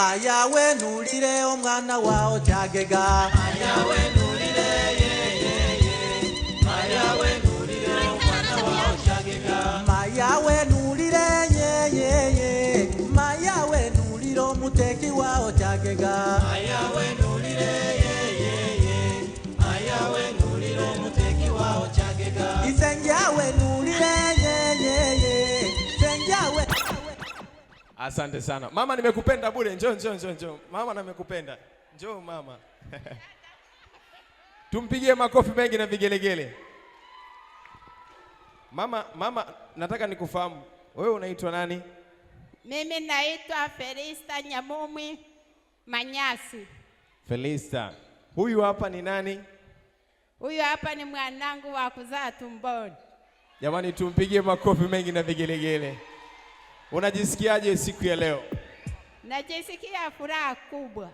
Maya wenulire omwana wao Kyagega. Maya wenulire Maya wenulire omwana wao Kyagega. Maya wenulire Maya wenulire omuteki wao Kyagega. Maya wenulire Maya wenulire omuteki wao Kyagega. Isenja wenulire Senja. Asante sana. Mama nimekupenda bure. Njoo. Mama nimekupenda. Njoo mama. Tumpigie makofi mengi na vigelegele. Mama nataka nikufahamu. Wewe unaitwa nani? Mimi naitwa Felista Nyamumwi Manyasi. Felista. Huyu hapa ni nani? Huyu hapa ni mwanangu wa kuzaa tumboni. Jamani tumpigie makofi mengi na vigelegele. Unajisikiaje siku ya leo? Najisikia furaha kubwa.